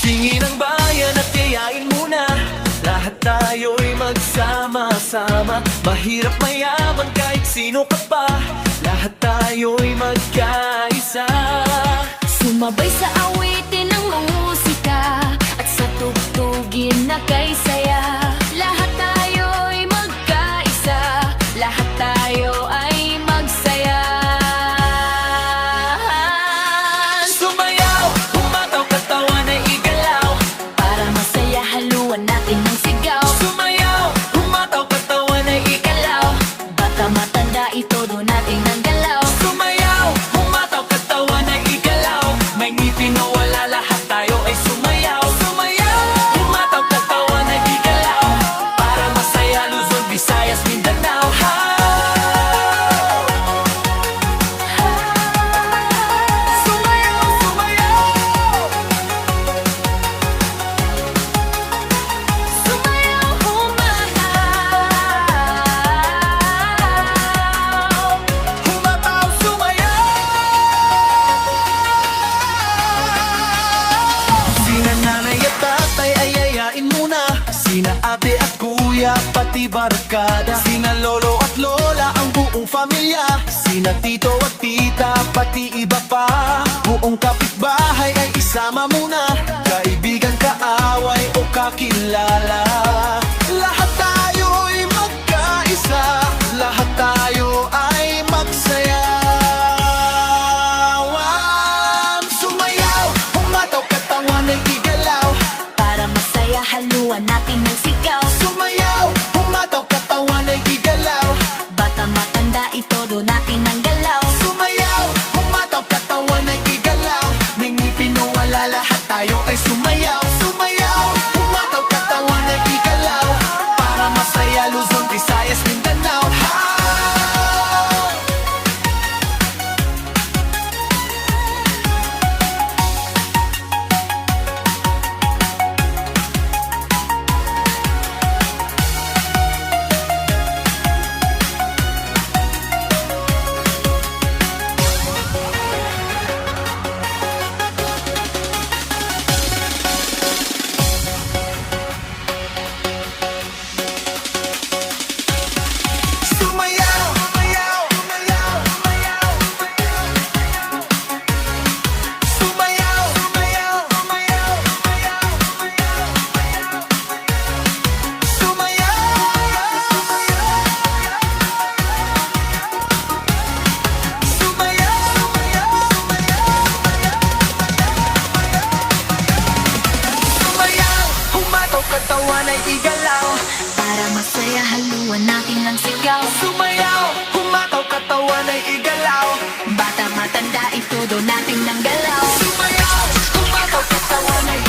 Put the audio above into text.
Gisingin ang bayan at yayain muna. Lahat tayo'y magsama-sama. Mahirap mayaman kahit sino ka pa, lahat tayo'y magkaisa. Sumabay sa awitin ng musika at sa tugtugin na kay saya. Lahat tayo'y magkaisa, lahat tayo ay magsaya. Sumayaw, humataw, katawan ay igalaw. Para masaya haluan natin ng sigaw. Sumayaw, humataw, katawan ay igalaw. Bata matanda ito doon natin ang galaw. Sumayaw, humataw, katawan ay igalaw. May ngipin o wala, lahat tayo ay sumayaw. Sumayaw, humataw, katawan ay igalaw. Para masaya, Luzon, Visayas, Mindanao. Sumayaw, sumayaw. Sumayaw, Humataw, sumayaw. Sina nanay at tatay ay yayain muna. Sina ate at kuya, pati barkada. Sina lolo at lola, ang buong pamilya. Sina tito at tita, pati iba pa. Buong kapitbahay ay isama muna. Kaibigan, kaaway o kakilala, lahat tayo'y magkaisa, lahat tayo ay magsayawan. Sumayaw, humataw, katawan ay igalaw. para masaya haluan natin ng sigaw. Sumayaw, humataw, katawan ay igalaw. Bata matanda ito doon natin ang galaw. Sumayaw, humataw, katawan ay igalaw. May ngipin o wala, lahat tayo ay sumayaw. Sumayaw, humataw, katawan ay igalaw. Para masaya, Luzon, Visayas, Mindanao. Sumayaw, sumayaw, sumayaw, sumayaw. Sumayaw, sumayaw, sumayaw, sumayaw, sumayaw. Sumayaw, sumayaw, humataw, katawan ay igalaw. Para masaya haluan natin ng sigaw. Sumayaw, humataw, katawan ay igalaw. Bata matanda ito doon natin ang galaw. Sumayaw, humataw, katawan ay